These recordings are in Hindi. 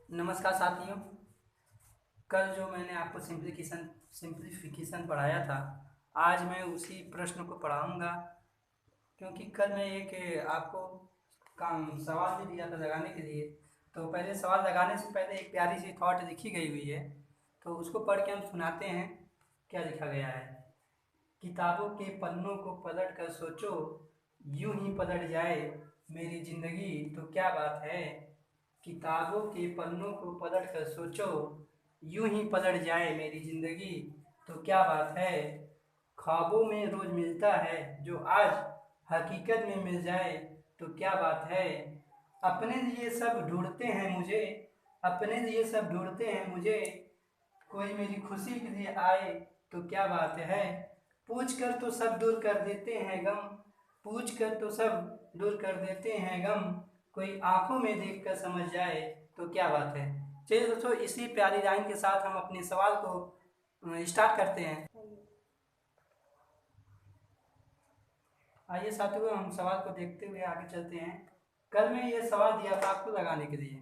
नमस्कार साथियों। कल जो मैंने आपको सिंप्लीफिकेशन पढ़ाया था, आज मैं उसी प्रश्न को पढ़ाऊंगा। क्योंकि कल मैं एक आपको काम सवाल भी दिया था लगाने के लिए। तो पहले सवाल लगाने से पहले एक प्यारी सी थॉट लिखी गई हुई है, तो उसको पढ़ के हम सुनाते हैं। क्या लिखा गया है? किताबों के पन्नों को पलट कर सोचो, यूं ही पलट जाए मेरी जिंदगी तो क्या बात है। किताबों के पन्नों को पलट कर सोचो, यूं ही पलट जाए मेरी जिंदगी तो क्या बात है। ख्वाबों में रोज मिलता है जो आज हकीकत में मिल जाए तो क्या बात है। अपने लिए सब ढूंढते हैं मुझे, अपने लिए सब ढूंढते हैं मुझे, कोई मेरी खुशी के लिए आए तो क्या बात है। पूछ कर तो सब दूर कर देते हैं गम, पूछ कर तो सब दूर कर देते हैं गम, कोई आंखों में देख कर समझ जाए तो क्या बात है। चलिए दोस्तों, इसी प्यारी लाइन के साथ हम अपने सवाल को स्टार्ट करते हैं। आइए साथियों, हम सवाल को देखते हुए आगे चलते हैं। कल मैं ये सवाल दिया था आपको लगाने के लिए,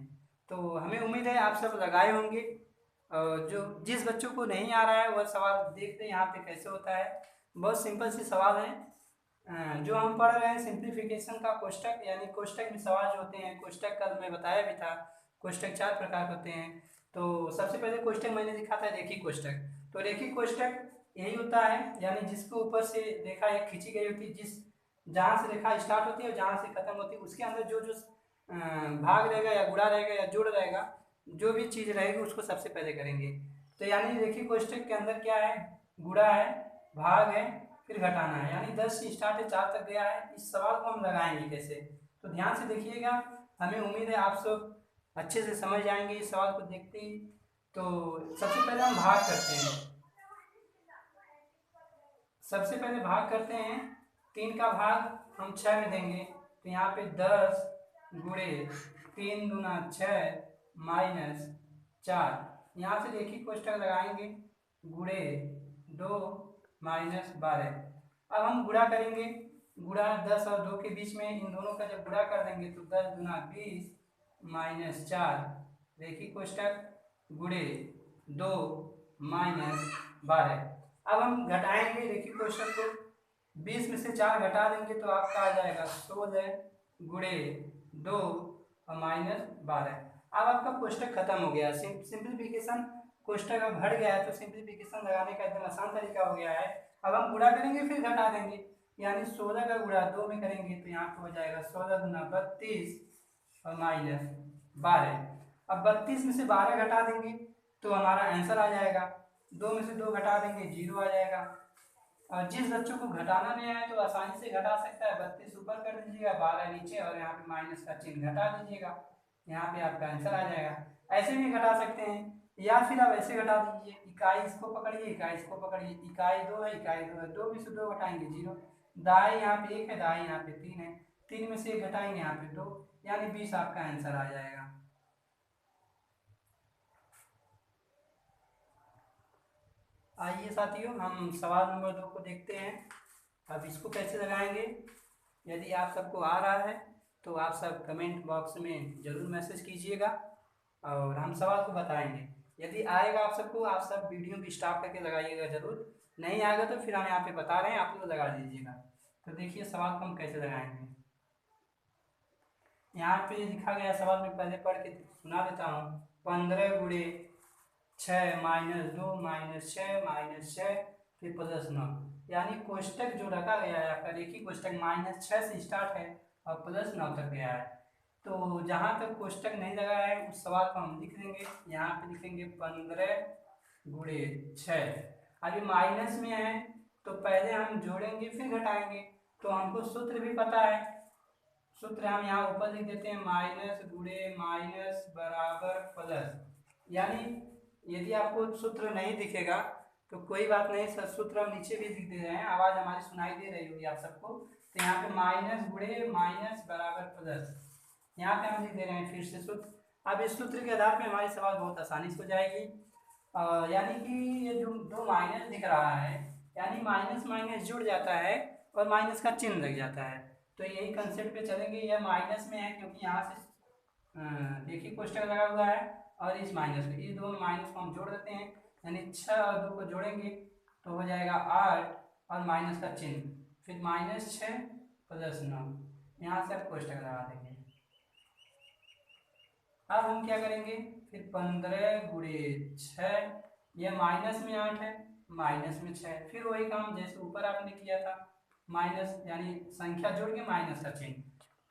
तो हमें उम्मीद है आप सब लगाए होंगे। और जो जिस बच्चों को नहीं आ रहा है वह सवाल देखते हैं यहाँ पे कैसे होता है। बहुत सिंपल सी सवाल है। जो हम पढ़ रहे हैं सिंप्लीफिकेशन का कोष्टक, यानी कोष्टक में सवाल जो होते हैं, कोष्टक कल मैं बताया भी था। कोष्टक 4 प्रकार के होते हैं। तो सबसे पहले कोष्टक मैंने लिखा था रेखी कोष्टक। तो रेखी कोष्टक यही होता है, यानी जिसके ऊपर से रेखा एक खींची गई होती है, जिस जहाँ से रेखा स्टार्ट होती है और जहाँ से खत्म होती है उसके अंदर जो जो भाग रहेगा या गुणा रहेगा या जोड़ रहेगा, जो भी चीज़ रहेगी उसको सबसे पहले करेंगे। तो यानी रेखी कोष्टक के अंदर क्या है? गुणा है, भाग है, फिर घटाना है। यानी 10 से स्टार्ट है, 4 तक गया है। इस सवाल को हम लगाएंगे कैसे, तो ध्यान से देखिएगा। हमें उम्मीद है आप सब अच्छे से समझ जाएंगे इस सवाल को देखते ही। तो सबसे पहले हम भाग करते हैं। सबसे पहले भाग करते हैं। 3 का भाग हम 6 में देंगे, तो यहाँ पे 10 गुणे 3 दूना 6 माइनस 4। यहाँ से देखिए कोष्टक लगाएंगे, गुणे 2 माइनस 12। अब हम गुणा करेंगे। गुणा 10 और 2 के बीच में, इन दोनों का जब गुणा कर देंगे तो 10 दूना 20 माइनस 4। देखिए कोष्टक गुणे 2 माइनस 12। अब हम घटाएंगे देखिए क्वेश्चन को। 20 में से 4 घटा देंगे तो आपका आ जाएगा 16 गुणे 2 और माइनस 12। अब आपका कोष्टक खत्म हो गया। सिंप्लीफिकेशन कोष्टक अब हट गया है, तो सिंप्लीफिकेशन लगाने का एकदम आसान तरीका हो गया है। अब हम गुणा करेंगे फिर घटा देंगे, यानी 16 का गुणा 2 में करेंगे तो यहाँ पे हो जाएगा 16 गुना 32 और माइनस 12। अब 32 में से 12 घटा देंगे तो हमारा आंसर आ जाएगा। 2 में से 2 घटा देंगे 0 आ जाएगा। और जिस बच्चों को घटाना नहीं आया तो आसानी से घटा सकता है। 32 ऊपर कर दीजिएगा, 12 नीचे, और यहाँ पे माइनस का चिन्ह घटा दीजिएगा। यहाँ पे आपका आंसर आ जाएगा। ऐसे भी घटा सकते हैं, या फिर आप ऐसे घटा दीजिए। इकाई इसको पकड़िए, इकाई इसको पकड़िए। इकाई 2 है, इकाई 2 है, 2 में से 2 घटाएंगे 0। दाएँ यहाँ पे 1 है, दाएँ यहाँ पे 3 है, 3 में से 1 घटाएंगे यहाँ पे 2, यानी 20 आपका आंसर आ जाएगा। आइए साथियों, हम सवाल नंबर 2 को देखते हैं। अब इसको कैसे लगाएंगे। यदि आप सबको आ रहा है तो आप सब कमेंट बॉक्स में ज़रूर मैसेज कीजिएगा और हम सवाल को बताएंगे। यदि आएगा आप सबको, आप सब वीडियो भी स्टॉप करके लगाइएगा ज़रूर। नहीं आएगा तो फिर हम यहाँ पे बता रहे हैं, आप लोग लगा दीजिएगा। तो देखिए सवाल को हम कैसे लगाएंगे। यहाँ पे लिखा गया सवाल में पहले पढ़ के सुना देता हूँ। 15 गुणे 6 माइनस 2 माइनस 6 माइनस 6 फिर प्लस 9। यानी कोष्टक जो रखा गया है आपका, देखिए कोष्टक -6 से स्टार्ट है और +9 तक गया है। तो जहाँ तक कोष्टक नहीं लगा है उस सवाल को हम लिख देंगे। यहाँ पे लिखेंगे 15 गुणे 6। अभी माइनस में है तो पहले हम जोड़ेंगे फिर घटाएंगे। तो हमको सूत्र भी पता है। सूत्र हम यहाँ ऊपर लिख देते हैं, माइनस गुणे माइनस बराबर प्लस। यानी यदि आपको सूत्र नहीं दिखेगा तो कोई बात नहीं सर, सूत्र हम नीचे भी लिख दे रहे हैं, आवाज़ हमारी सुनाई दे रही होगी आप सबको। तो यहाँ पे माइनस गुणे माइनस बराबर प्लस, यहाँ पे हम लिख दे रहे हैं फिर से सूत्र। अब इस सूत्र के आधार पे हमारी सवाल बहुत आसानी से हो जाएगी। यानी कि ये जो 2 माइनस दिख रहा है, यानी माइनस माइनस जुड़ जाता है और माइनस का चिन्ह लग जाता है। तो यही कंसेप्ट पे चलेंगे। यह माइनस में है क्योंकि यहाँ से देखिए कोष्टक लगा हुआ है, और इस माइनस को, ये दोनों माइनस को हम जोड़ देते हैं, यानी 6 और 2 को जोड़ेंगे तो हो जाएगा 8 और माइनस का चिन्ह, फिर -6 + 9, यहाँ से आप कोष्टक लगा देंगे। अब हम क्या करेंगे, फिर 15 × 6, यह माइनस में 8 है, माइनस में 6, फिर वही काम जैसे ऊपर आपने किया था, माइनस यानी संख्या जोड़ के माइनस का चिन्ह,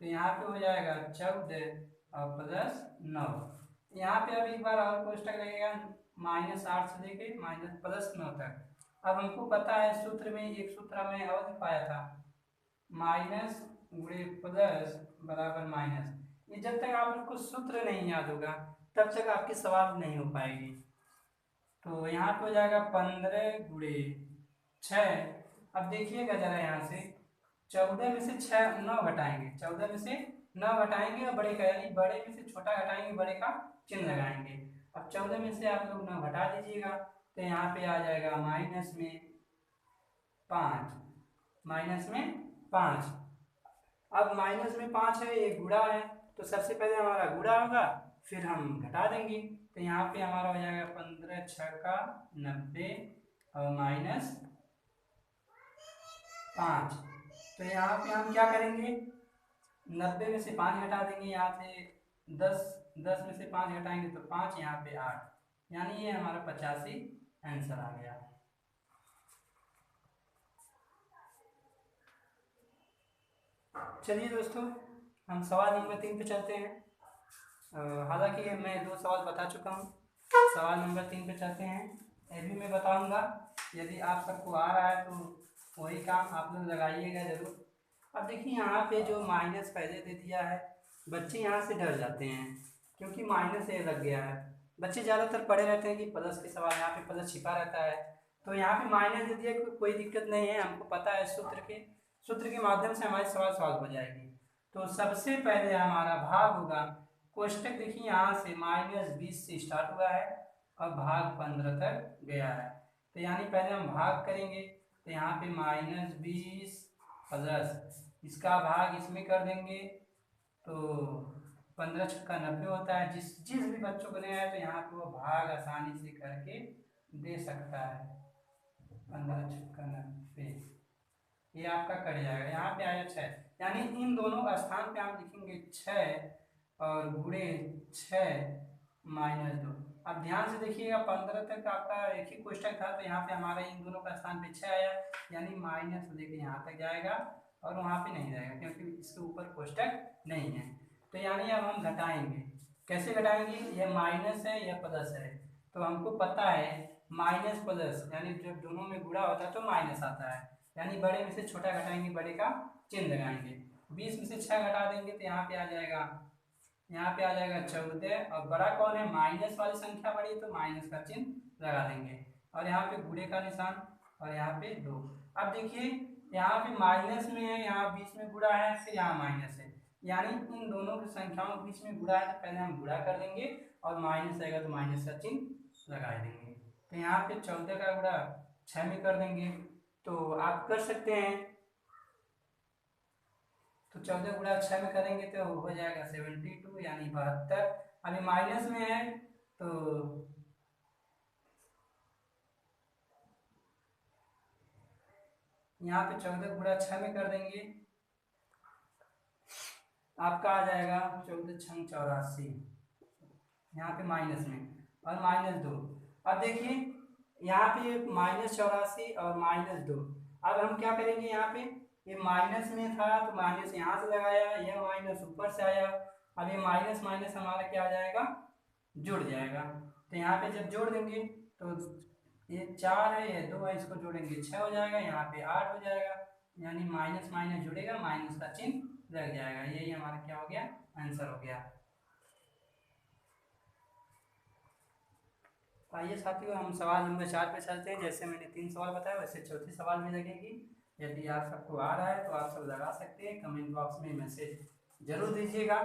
तो यहाँ पे हो जाएगा 14 और +9। यहाँ पे अब एक बार और कोष्टक लगेगा, -8 से लेके +9 तक। अब हमको पता है सूत्र में, एक सूत्र हमें और पाया था, माइनस गुणे प्लस बराबर माइनस। ये जब तक आपको सूत्र नहीं याद होगा तब तक आपकी सवाल नहीं हो पाएगी। तो यहाँ पे हो जाएगा 15 × 6। अब देखिएगा जरा यहाँ से, 14 में से 6 9 घटाएंगे, 14 में से 9 घटाएंगे और बड़े का यानी बड़े में से छोटा घटाएंगे, बड़े का चिन्ह लगाएंगे। अब 14 में से आप लोग 9 घटा दीजिएगा तो यहाँ पे आ जाएगा -5। अब -5 है, ये गुणा है तो सबसे पहले हमारा गुणा होगा, फिर हम घटा देंगे, तो यहाँ पे हमारा हो जाएगा 15 × 6 = 90 और -5। तो यहाँ पे हम क्या करेंगे, 90 में से 5 घटा देंगे, यहाँ से 10 में से 5 घटाएंगे तो 5, यहाँ पे 8, यानी ये हमारा 85 आंसर आ गया। चलिए दोस्तों, हम सवाल नंबर 3 पे चलते हैं। हालांकि मैं 2 सवाल बता चुका हूँ, सवाल नंबर 3 पे चलते हैं। ये भी मैं बताऊँगा, यदि आप सबको आ रहा है तो वही काम आप लोग लगाइएगा ज़रूर। अब देखिए यहाँ पे जो माइनस पहले दे दिया है, बच्चे यहाँ से डर जाते हैं क्योंकि माइनस ये लग गया है। बच्चे ज़्यादातर पढ़े रहते हैं कि प्लस के सवाल, यहाँ पे प्लस छिपा रहता है, तो यहाँ पे माइनस दे दिया, कोई दिक्कत नहीं है, हमको पता है सूत्र के माध्यम से हमारी सवाल सॉल्व हो जाएगी। तो सबसे पहले हमारा भाग होगा, कोष्टक देखिए यहाँ से -20 से स्टार्ट हुआ है और भाग 15 तक गया है, तो यानी पहले हम भाग करेंगे, तो यहाँ पे -20 प्लस इसका भाग इसमें कर देंगे तो 15 × 6 = 90 होता है। जिस भी बच्चों को नहीं आया तो यहाँ पे वो भाग आसानी से करके दे सकता है, 15 × 6 = 90, ये आपका कट जाएगा। यहाँ पे आया 6, यानी इन दोनों स्थान पे आप लिखेंगे 6 और गुणे 6 -2। अब ध्यान से देखिएगा, 15 तक आपका एक ही कोष्टक था, तो यहाँ पे हमारा इन दोनों का स्थान पे 6 आया, यानी माइनस लेके यहाँ तक जाएगा और वहाँ पे नहीं जाएगा क्योंकि इसके ऊपर कोष्टक नहीं है। तो यानी अब हम घटाएंगे, कैसे घटाएंगे, यह माइनस है यह प्लस है, तो हमको पता है माइनस प्लस यानी जब दोनों में गुणा होता है तो माइनस आता है, यानी बड़े में से छोटा घटाएंगे, बड़े का चिन्ह लगाएंगे। 20 में से 6 घटा देंगे तो यहाँ पे आ जाएगा 14, और बड़ा कौन है, माइनस वाली संख्या बड़ी है तो माइनस का चिन्ह लगा देंगे, और यहाँ पे गुणे का निशान और यहाँ पे 2। अब देखिए यहाँ पे माइनस में है, यहाँ बीच में गुणा है, फिर यहाँ माइनस है, यानी इन दोनों की संख्याओं के बीच में गुणा है तो पहले हम गुणा कर देंगे और माइनस आएगा तो माइनस का चिन्ह लगा देंगे। तो यहाँ पे 14 का गुणा 6 में कर देंगे, तो आप कर सकते हैं, तो 14 गुणा 6 में करेंगे तो हो जाएगा 72 यानी 72। अभी माइनस में है तो यहाँ पे 14 गुणा 6 में कर देंगे, आपका आ जाएगा 14 × 6 = 84, यहाँ पे माइनस में और -2। अब देखिए यहाँ पे -84 और -2। अब हम क्या करेंगे, यहाँ पे ये माइनस में था तो माइनस यहाँ से लगाया, यह माइनस ऊपर से आया, अब ये माइनस माइनस हमारा क्या आ जाएगा, जुड़ जाएगा, तो यहाँ पे जब जोड़ देंगे तो ये 4 है ये 2 है, इसको जोड़ेंगे 6 हो जाएगा, यहाँ पे 8 हो जाएगा, यानी माइनस माइनस जुड़ेगा, माइनस का चिन्ह लग जाएगा, यही हमारा क्या हो गया, आंसर हो गया। आइए साथियों, हम सवाल नंबर 4 पे चलते हैं। जैसे मैंने 3 सवाल बताया वैसे चौथी सवाल भी लगेगी। यदि आप सबको आ रहा है तो आप सब लगा सकते हैं, कमेंट बॉक्स में मैसेज जरूर दीजिएगा।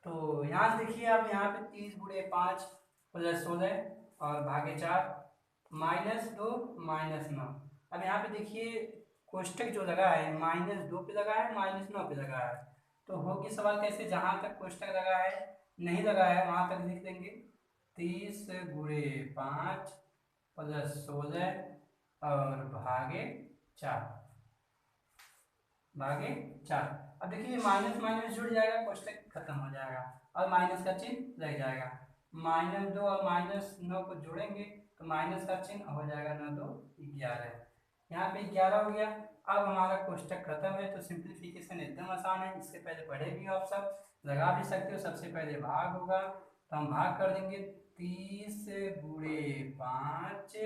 तो यहाँ से देखिए आप, यहाँ पे 30 × 5 + 16 और भागे 4 -2 -9। अब यहाँ पे देखिए कोष्टक जो लगा है -2 पे लगा है, -9 पे लगा है, तो हो कि सवाल कैसे, जहाँ तक कोष्टक लगा है नहीं लगा है वहाँ तक लिख देंगे, 30 गुणे 5 प्लस 16 और भागे 4 अब देखिए माइनस माइनस जुड़ जाएगा, कोष्टक खत्म हो जाएगा और माइनस का चिन्ह रह जाएगा। -2 और -9 को जोड़ेंगे तो माइनस का चिन्ह हो जाएगा 9 2 11। यहाँ पे 11 हो गया। अब हमारा कोष्टक खत्म है तो सिंप्लीफिकेशन एकदम आसान है। इससे पहले पढ़े भी हो आप सब, लगा भी सकते हो। सबसे पहले भाग होगा तो हम भाग कर देंगे 30 गुणे 5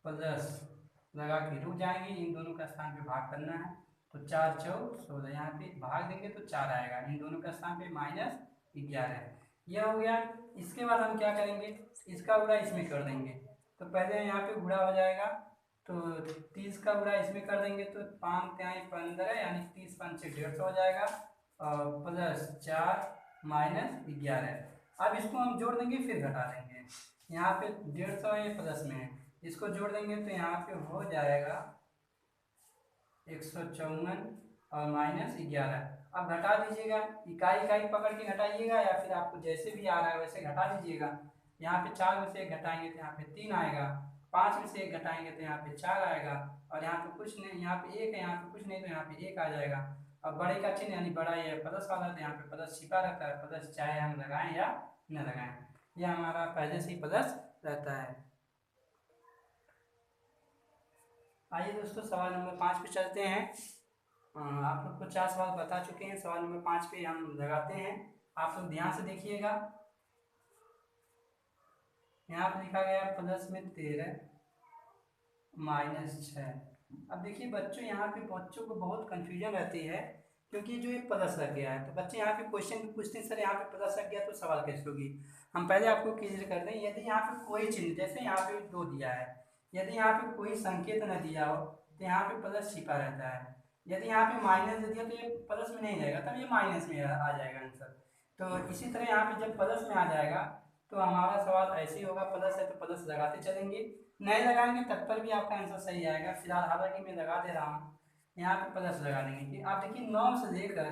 प्लस लगा के रुक जाएंगे, इन दोनों का स्थान पे भाग करना है तो 4 4 16, यहाँ पे भाग देंगे तो 4 आएगा, इन दोनों का स्थान पे -11। यह हो गया। इसके बाद हम क्या करेंगे, इसका गुणा इसमें कर देंगे। तो पहले यहाँ पे गुणा हो जाएगा तो 30 का गुणा इसमें कर देंगे तो 5 3 15 यानी 30 5 से 150 हो जाएगा और प्लस 4 -11। अब इसको हम जोड़ देंगे फिर घटा देंगे। यहाँ पे 150 है प्लस में है, इसको जोड़ देंगे तो यहाँ पे हो जाएगा 154 और -11। अब घटा दीजिएगा, इकाई इकाई पकड़ के घटाइएगा या फिर आपको जैसे भी आ रहा है वैसे घटा दीजिएगा। यहाँ पे 4 में से 1 घटाएंगे तो यहाँ पे 3 आएगा, 5 में से 1 घटाएंगे तो यहाँ पे 4 आएगा और यहाँ पे कुछ नहीं, यहाँ पे 1 है, यहाँ पे कुछ नहीं तो यहाँ पे 1 आ जाएगा। अब बड़े का चिन्ह यानी बड़ा ये प्लस वाला तो यहाँ पे प्लस छिपा रहता है, प्लस चाहे हम लगाएं या न लगाएं, यह हमारा पहले से ही प्लस रहता है। आइए दोस्तों सवाल नंबर 5 पे चलते हैं। आप लोग को 4 सवाल बता चुके हैं, सवाल नंबर 5 पे हम लगाते हैं। आप लोग ध्यान से देखिएगा। यहाँ पे लिखा गया प्लस में 13 -6। अब देखिए बच्चों, यहाँ पे बच्चों को बहुत कंफ्यूजन रहती है क्योंकि जो ये प्लस लग गया है तो बच्चे यहाँ पे क्वेश्चन पूछते हैं सर यहाँ पे प्लस लग गया तो सवाल कैसे होगी। हम पहले आपको क्लियर कर दें, यदि यहाँ पे कोई चिन्ह, जैसे यहाँ पे 2 दिया है, यदि यहाँ पे कोई संकेत न दिया हो तो यहाँ पे प्लस छिपा रहता है। यदि यहाँ पे माइनस दे दिया तो ये प्लस में नहीं जाएगा, तब ये माइनस में आ जाएगा आंसर। तो इसी तरह यहाँ पे जब प्लस में आ जाएगा तो हमारा सवाल ऐसे ही होगा, प्लस है तो प्लस लगाते चलेंगे, नहीं लगाएंगे तब पर भी आपका आंसर सही आएगा। फिलहाल हालांकि मैं लगा दे रहा हूँ, यहाँ पे प्लस लगा देंगे। आप देखिए 9 से लेकर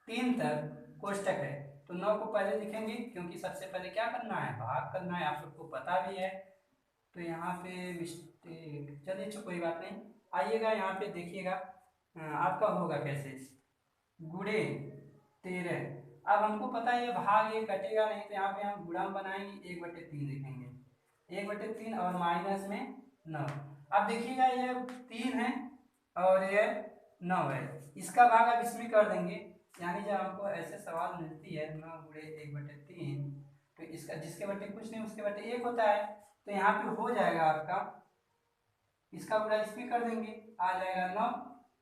3 तक कोष्टक है तो 9 को पहले लिखेंगे क्योंकि सबसे पहले क्या करना है, भाग करना है, आप सबको पता भी है। तो यहाँ पे मिस्टेक, चलिए अच्छा कोई बात नहीं। आइएगा यहाँ पे देखिएगा आपका होगा कैसे, गुणे 13। अब हमको पता है ये भाग ये कटेगा नहीं तो यहाँ पे हम गुणा बनाएंगे, 1/3 लिखेंगे, 1/3 और माइनस में 9। अब देखिएगा ये 3 है और ये 9 है, इसका भाग अब इसमें कर देंगे। यानी जब हमको ऐसे सवाल मिलती है 9 गुणे 1/3 तो इसका जिसके बटे कुछ नहीं उसके बटे 1 होता है, तो यहाँ पे हो जाएगा आपका, इसका गुणा इसमें कर देंगे आ जाएगा 9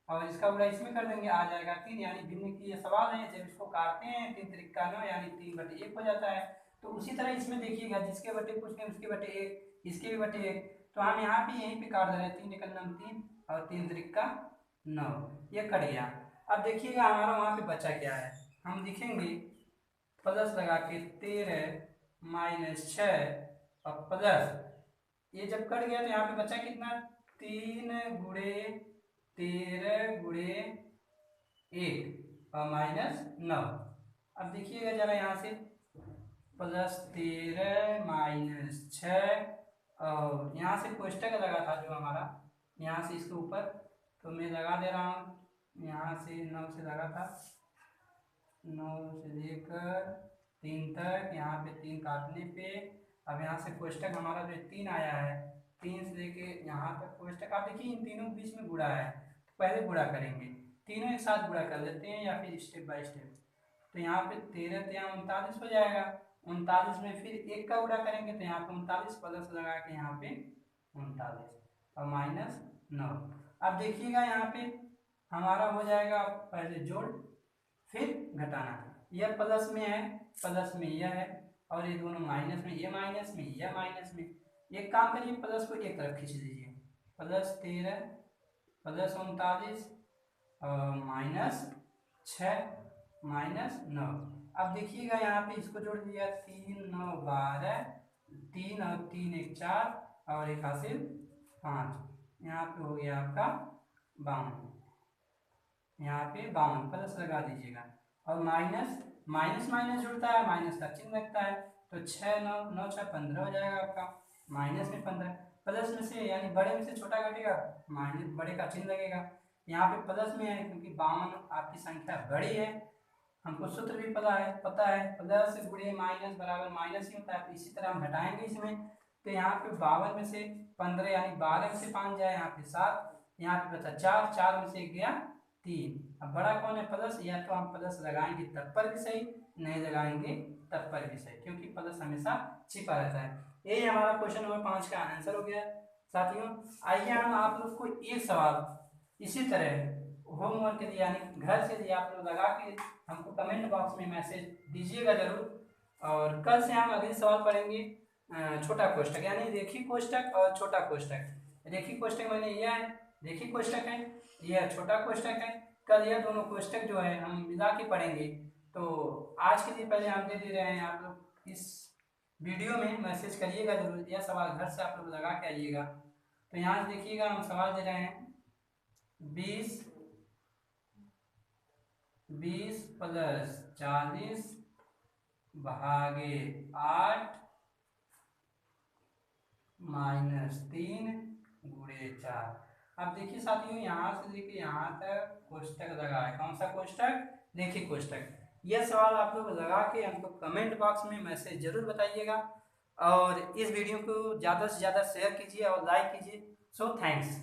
और इसका गुणा इसमें कर देंगे आ जाएगा 3। यानी भिन्न की ये सवाल है, जब इसको काटते हैं 3 त्रिका 9 यानी 3/1 हो जाता है। तो उसी तरह इसमें देखिएगा जिसके बटे कुछ नहीं उसके बटे 1, इसके भी बटे 1, तो हम यहाँ पे यहीं पे काट दे रहे हैं, 3 एकम 3 और 3 त्रिका 9, ये कट गया। अब देखिएगा हमारा वहाँ पे बचा क्या है, हम लिखेंगे प्लस लगा के 13 -6 और प्लस, ये जब कट गया तो यहाँ पे बचा कितना, 3 गुणे 13 गुणे 1 और -9। अब देखिएगा जरा यहाँ से +13 -6 और यहाँ से कोष्टक लगा था जो हमारा, यहाँ से इसके ऊपर तो मैं लगा दे रहा हूँ, यहाँ से 9 से लगा था, 9 से लेकर 3 तक, यहाँ पे 3 काटने पे अब यहाँ से कोष्टक हमारा जो 3 आया है, 3 से लेके यहाँ तक कोष्टक। आप देखिए इन तीनों के बीच में गुणा है तो पहले गुणा करेंगे, तीनों एक साथ गुणा कर लेते हैं या फिर स्टेप बाय स्टेप। तो यहाँ पे 13 तो यहाँ 39 हो जाएगा, 39 में फिर 1 का गुणा करेंगे तो यहाँ पे 39 प्लस लगा के यहाँ पे 39 और -9। अब देखिएगा यहाँ पे हमारा हो जाएगा, पहले जोड़ फिर घटाना, यह प्लस में है, प्लस में यह है और ये दोनों माइनस में, ये माइनस में यह माइनस में। एक काम करिए प्लस को एक तरफ खींच दीजिए, +13 +39 और -6 -9। अब देखिएगा यहाँ पे इसको जोड़ दिया, 3 9 12, 3 और 3 1 4 और 1 हासिल 5, यहाँ पे हो गया आपका 52, यहाँ पे 52 प्लस लगा दीजिएगा और माइनस माइनस माइनस जुड़ता है, माइनस का चिन्ह लगता है तो 6 9 9 6 15 हो जाएगा आपका, माइनस में 15, प्लस में से यानी बड़े में से छोटा घटेगा, माइनस बड़े का चिन्ह लगेगा। यहाँ पे प्लस में है क्योंकि 52 आपकी संख्या बड़ी है, हमको सूत्र भी पता है प्लस गुणे माइनस बराबर माइनस ही होता है। तो इसी तरह हम घटाएंगे इसमें, तो यहाँ पे 52 में से 15 यानी 12 में से 5 जाए यहाँ पे 7, यहाँ पे बचा 4, 4 में से 1 गया 3। अब बड़ा कौन है प्लस, या तो हम प्लस लगाएंगे तब पर भी सही, नहीं लगाएंगे तब पर भी सही, क्योंकि प्लस हमेशा छिपा रहता है। यही हमारा क्वेश्चन नंबर 5 का आंसर हो गया साथियों। आइए हम आप लोग को एक सवाल इसी तरह होमवर्क के लिए यानी घर से दिया आप लोग लगा के हमको कमेंट बॉक्स में मैसेज दीजिएगा जरूर। और कल से हम अगले सवाल पढ़ेंगे छोटा कोष्ठक यानी रेखी कोष्ठक और छोटा कोष्ठक। रेखी कोष्ठक मैंने यह है, रेखी कोष्ठक है, यह छोटा कोष्ठक है। कल यह दोनों कोष्ठक जो है हम मिला के पढ़ेंगे। तो आज के लिए पहले हम दे रहे हैं, आप लोग इस वीडियो में मैसेज करिएगा जरूर, यह सवाल घर से आप लोग लगा के आइएगा। तो यहाँ से देखिएगा हम सवाल दे रहे हैं 20 प्लस 40 भागे 8 माइनस 3 गुणे 4। अब देखिए साथियों यहाँ से लेके यहाँ तक कोष्ठक लगा है, कौन सा कोष्ठक, रेखी कोष्ठक। यह सवाल आप लोग लगा के हमको कमेंट बॉक्स में मैसेज जरूर बताइएगा और इस वीडियो को ज़्यादा से ज़्यादा शेयर कीजिए और लाइक कीजिए। So thanks.